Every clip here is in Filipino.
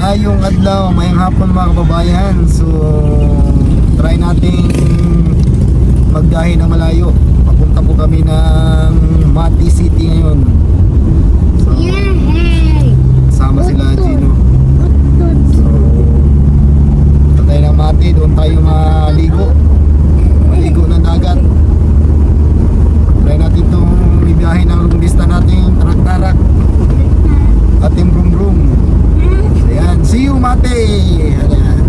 Maayong adlaw, mayang hapon mga kababayan. So, try nating magdahi na malayo. Papunta po kami ng Mati City ngayon. So, kasama sila Gino. So, punta tayo ng Mati, doon tayo maligo. Maligo ng dagat. Try natin itong ibiyahin ng lungdista nating tarak-tarak. Ating brum-brum. Ayan, see you Mate. Ayan.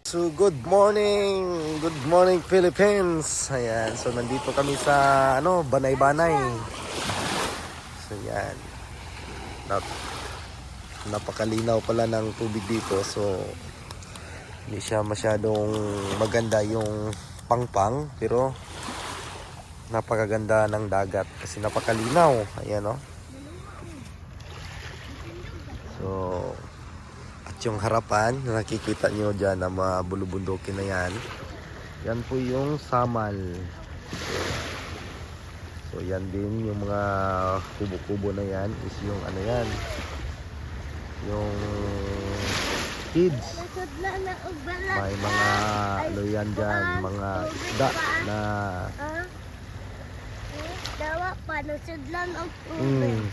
So good morning Philippines. Ayan, so nandito kami sa Banay-Banay. So ayan. Napakalinaw pala ng tubig dito. So hindi siya masyadong maganda yung pangpang, pero napakaganda ng dagat kasi napakalinaw. Ayan o. So at yung harapan na nakikita nyo dyan na mga bulubundukin na yan, yan po yung Samal. So yan din yung mga kubo-kubo na yan is yung yan, yung kids. May mga yan dyan, mga isda na dawa pa nasudlan ang tubig.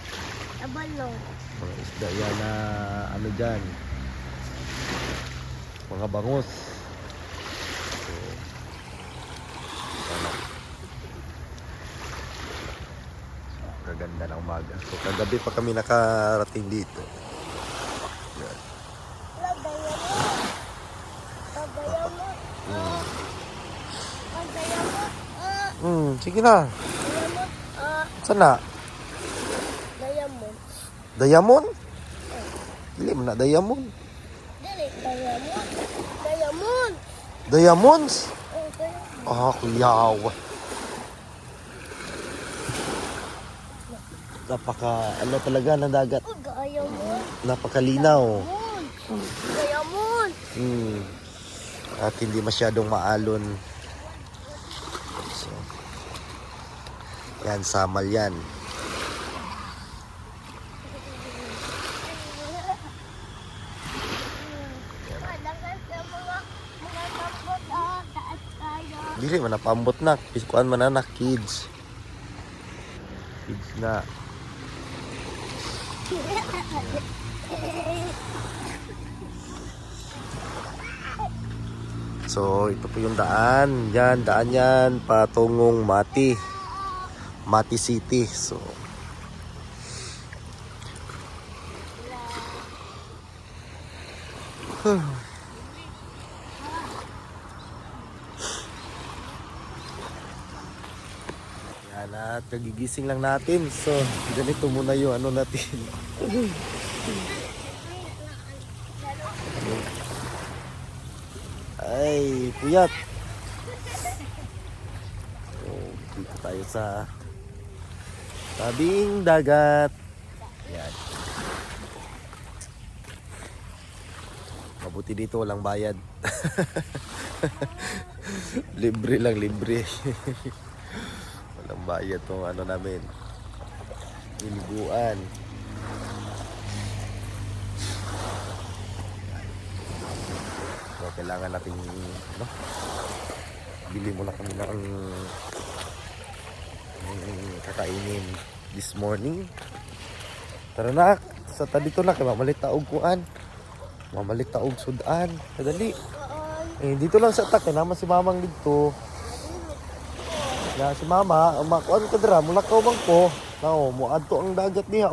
Abalong. Mga isda yan na dyan, mga bangus. So, kaganda ng umaga. So kagabi pa kami nakarating dito. Yan. Sige na. Saan na? Diamond. Diamond? Dili mo na diamond. Dili, diamond. Diamond. Diamonds? Oh, diamond. Ah, kuyaw. Talaga ng dagat. Oh, diamond. Napakalinaw. Diamond. At hindi masyadong maalon. So, yan, Samal yan. Dili man napambot na. Piskuan man na kids. Kids na. So, ito po yung daan. Yan, daan yan patungong Mati City. So, yan, at kagigising lang natin. So, ganito muna yung natin. Ay, puyat. So, dito tayo sa tabing dagat. Yan. Mabuti dito walang bayad. Libre lang, libre. Walang bayad tong namin. Iliguan. So, kailangan natin bili muna kami ng kakainin this morning. Tara na, sa dito na kay mamalik taog kuan. Mamalik taog sudan. Kadali. Dito lang sa tak naman si mamang dito. Ya si mama, makuan ka dira, mulakaw bang ko. Nao, mo adto ang dagat niya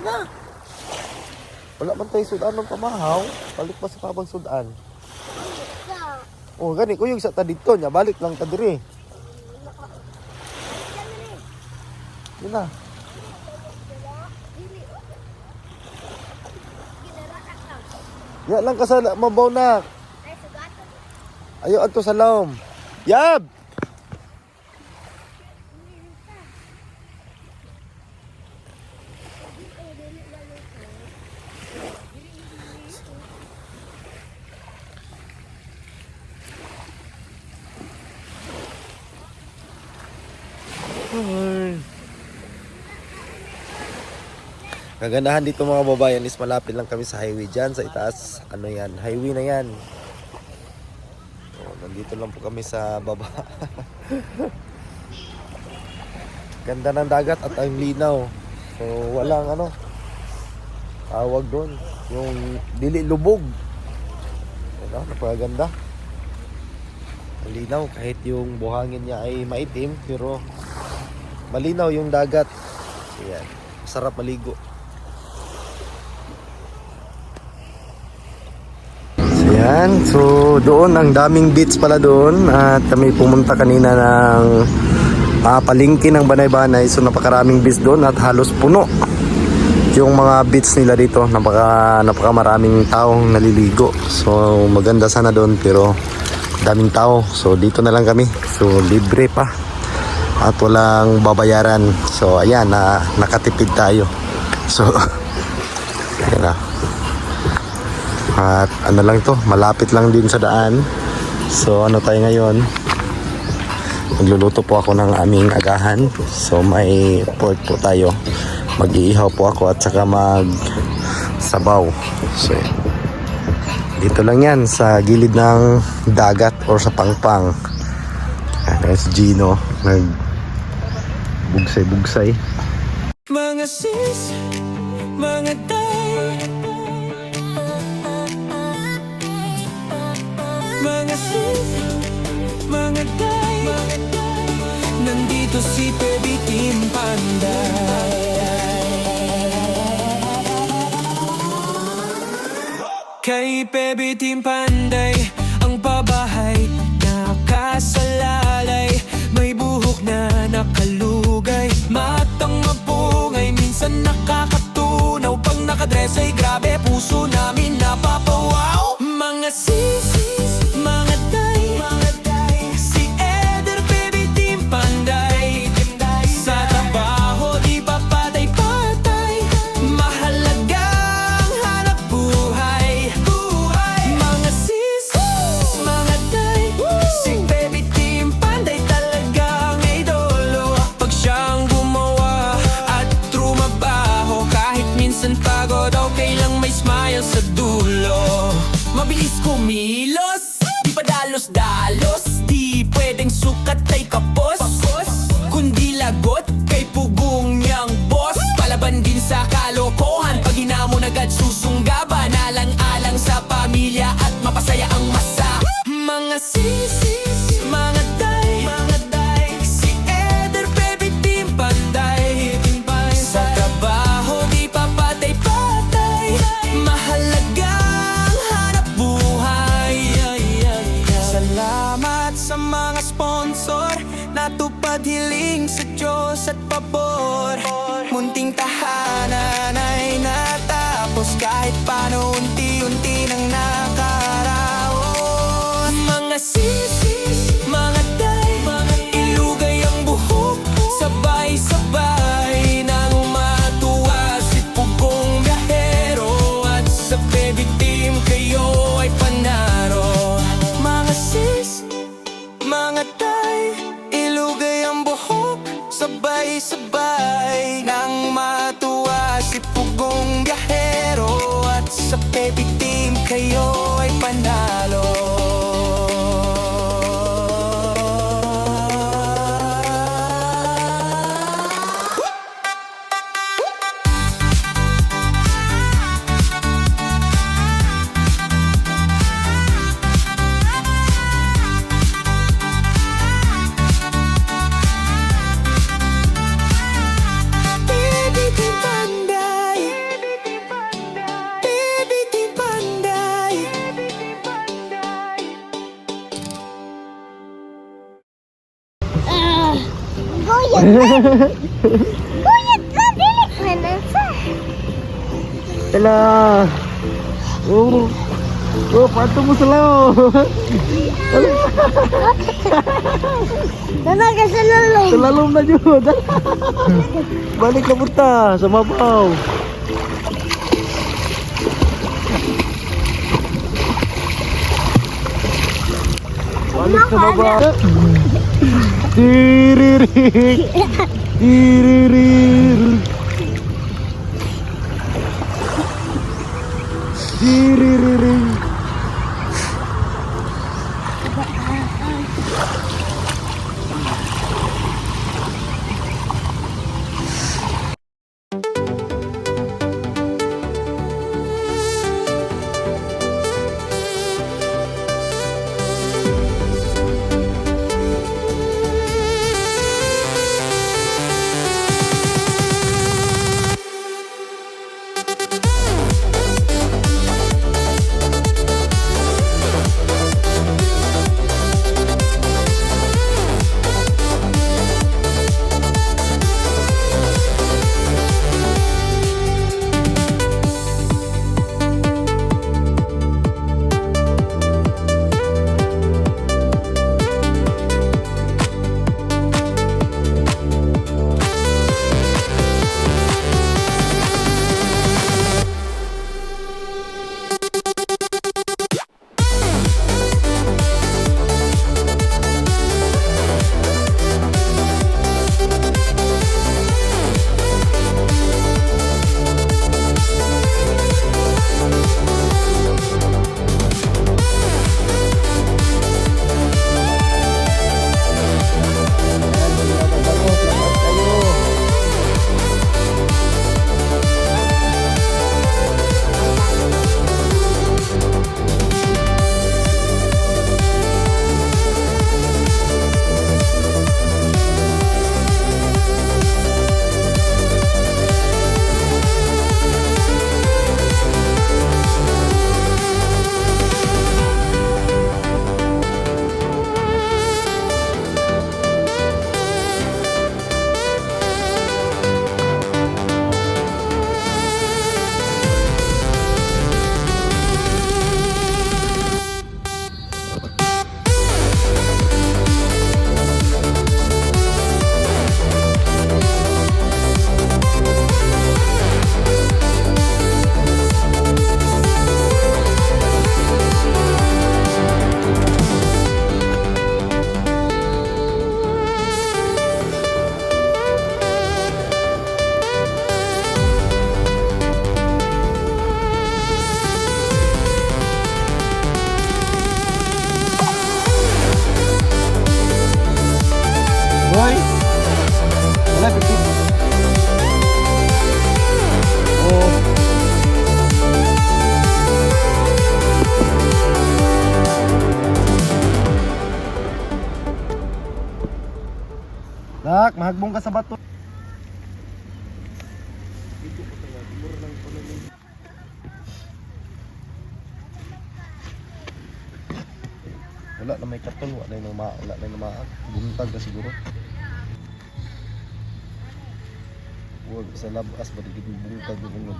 na. Wala man tayo sudan ng pamahaw. Balik pa sa pabang sudan. Gani kuyog sa ta dito nya, balik lang ta diri. Yun na. Ya lang ka sa mabaw na. Ayo adto sa lawom. Yab! Kagandahan dito mga babayan is malapit lang kami sa highway dyan sa itaas. Ano yan? Highway na yan. Nandito lang po kami sa baba. Ganda ng dagat at ang linaw. So walang ano tawag doon. Yung dili lubog. Napakaganda. Ang linaw kahit yung buhangin niya ay maitim pero malinaw yung dagat. So yan. Sarap maligo. Yan, so doon ang daming beach pala doon at kami pumunta kanina ng palengke ng Banay-Banay, so napakaraming beach doon at halos puno yung mga beach nila dito, napakamaraming taong naliligo, so maganda sana doon pero daming tao, so dito na lang kami, so libre pa at walang babayaran, so ayan, nakatipid tayo, so ayan na. At ano lang to, malapit lang din sa daan. So ano tayo ngayon? Magluluto po ako ng aming agahan. So may pork po tayo. Mag-iihaw po ako at saka mag-sabaw. So dito lang yan sa gilid ng dagat or sa pangpang. Ayan si Gino, nag-bugsay-bugsay. Mga sis, mga day, mga sis, mga day, nandito si Baby Team Panday. Kay Baby Team Panday, ang pabahay nakasalalay, may buhok na nakalugay, matang mapungay, minsan nakakatunaw, pag nakadress ay grabe, puso namin napapawaw. Mga sis, mga day, si Eder, Baby Team Panday, sa trabaho di pa patay-patay, mahalagang hanap buhay. Mga sis, mga day, si Baby Team Panday talagang idolo, pag siyang gumawa at trumabaho, kahit minsan pagod, okay lang may smile sa dulo. Mabilis kumilos, di pa dalos-dalos, di pwedeng sukat ay kapos, kundi lagot kay pugong niyang boss. Palaban din sa kalokohan, pag hinamon agad susunggaban, alang-alang sa pamilya at mapasaya ang masa. Mga sis, mga day, si Eder, Baby Team Panday, sa trabaho di pa patay-patay, mahalagang hanap buhay. Salamat sa mga sponsor, natupad hiling sa Diyos at pabor. Munting tahanan ay natapos, kahit paano unti-unti nang nakaraos. Mga sis, mga day, ilugay ang buhok, sabay-sabay nang matuwa si pugong biyahero, at sa Baby Team kayo ay panaro. Mga sis, mga day, ilugay ang buhok, sabay-sabay nang matuwa si pugong biyahero, at sa Baby Team kayo ay panalo. Baby Team Panday, Baby Team Panday. Goyat na! Goyat na! Dili ka na sa! Tala! Pato mo sa lao! Dala ka sa lulong! Sa lalong na yun! Balik na punta sa mabaw! Balik sa mabaw! Tiririk. Tiririk. Tiririk. Boy, wala pipit. Oh. Dak, mahagbong ka sa bato. Wala na may katol, wala na maag. Buntag ka siguro. Huwag sa labas, batigid mo buntag yung mga.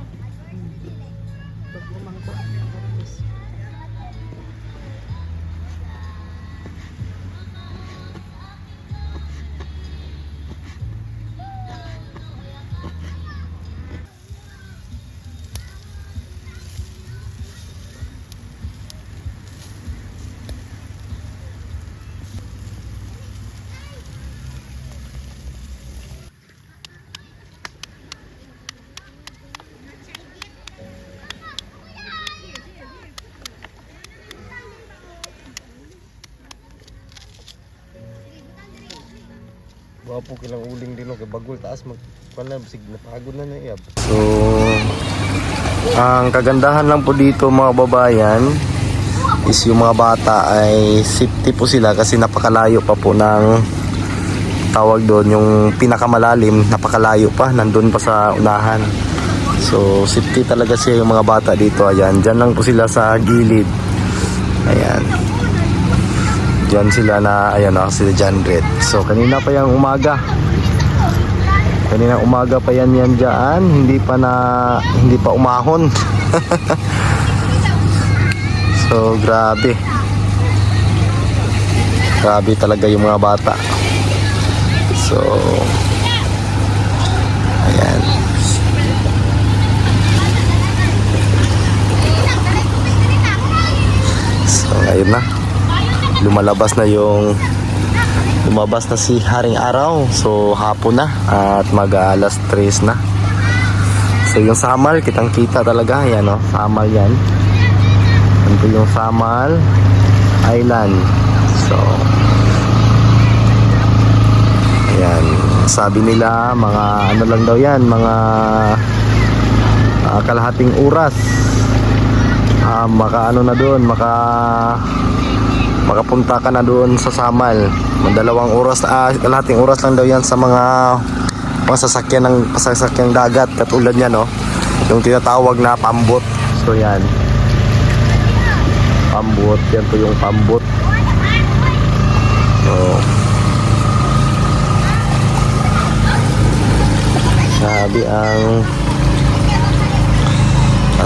Wapo kilang uling din kay bagol taas magpana sig napagod na iyab. So ang kagandahan lang po dito mga babayan is yung mga bata ay safety po sila kasi napakalayo pa po ng tawag doon yung pinakamalalim, napakalayo pa, nandun pa sa unahan. So safety talaga siya yung mga bata dito. Ayan, dyan lang po sila sa gilid. Ayan. Diyan sila na, ayan o, sila dyan red. So kanina pa yung umaga. Kanina umaga pa yan dyan. Hindi pa umahon. So grabe. Grabe talaga yung mga bata. So ayan. So ngayon na lumalabas na yung lumabas na si Haring Araw. So hapon na at mag-alas 3 na. So yung Samal, kitang kita talaga. Yan o, Samal yan. Ito yung Samal Island. So yan, sabi nila mga ano lang daw yan, mga kalahating oras maka ano na doon, makapunta ka na doon sa Samal. Dalawang oras, kalahating oras lang daw yan sa mga sasakyan ng sasakyang dagat katulad niya, no, yung tinatawag na pambot. So yan, pambot, yan po yung pambot. So sabi ang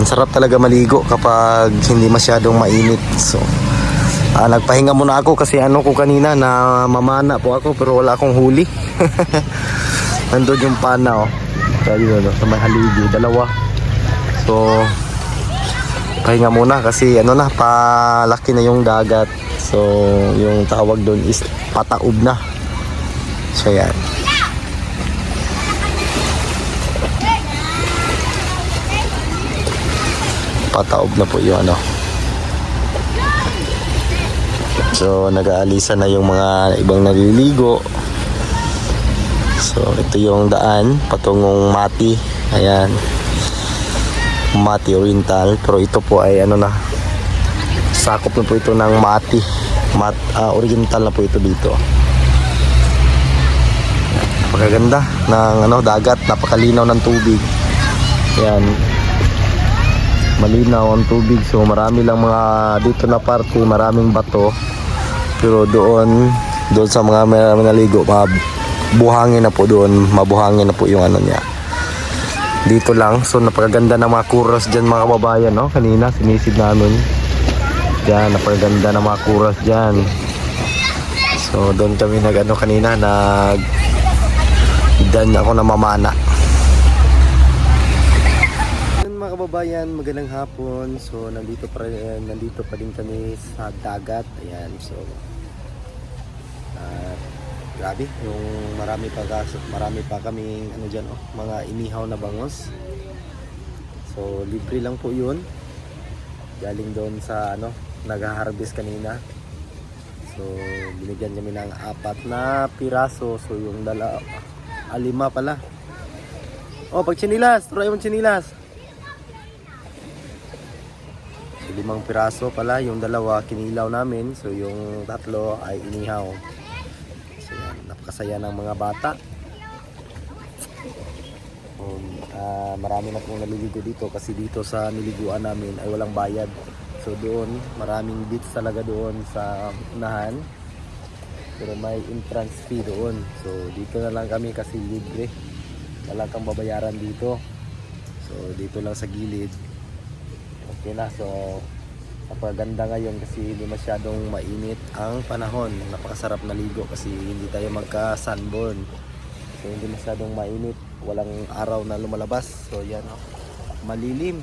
sarap talaga maligo kapag hindi masyadong mainit. So nagpahinga muna ako kasi ano ko kanina na mamana po ako pero wala akong huli. Nandun yung pana, oh. Sabi no, sa may haligi, dalawa. So pahinga muna kasi ano na, palaki na yung dagat. So yung tawag doon is pataob na. So yan. Pataob na po yung ano. So nag-aalisa na yung mga ibang naliligo. So ito yung daan patungong Mati. Ayan, Mati Oriental. Pero ito po ay ano na, sakop na po ito ng Mati Oriental na po ito dito. Napakaganda ng ano, dagat. Napakalinaw ng tubig. Ayan, malinaw ang tubig. So marami lang mga dito na parte, maraming bato. Pero doon sa mga may naligo, buhangin na po doon, mabuhangin na po yung ano niya. Dito lang. So napakaganda ng mga kuras dyan mga kababayan, no? Kanina sinisid namin. Yan, napakaganda ng mga kuras dyan. So doon kami nag-ano kanina, dan ako na mamana. Mga kababayan, magandang hapon. So nandito pa din kami sa dagat. Ayan, so grabe, yung marami pa kaming ano diyan, oh, mga inihaw na bangos. So libre lang po 'yun. Galing doon sa ano, nag-harvest kanina. So binigyan kami ng 4 na piraso. So yung 5 pala. Oh, pag chinilas, try mo chinilas. 5 piraso pala, yung 2 kinilaw namin, so yung 3 ay inihaw. So yan, napakasaya ng mga bata. Marami na pong naliligo dito kasi dito sa niliguan namin ay walang bayad. So doon, maraming beach talaga doon sa unahan, pero may entrance fee doon. So dito na lang kami kasi libre, wala kang babayaran dito. So dito lang sa gilid. Okay na, so napaganda ngayon kasi hindi masyadong mainit ang panahon. Napakasarap na ligo kasi hindi tayo magka-sunburn. So hindi masyadong mainit, walang araw na lumalabas. So yan, malilim.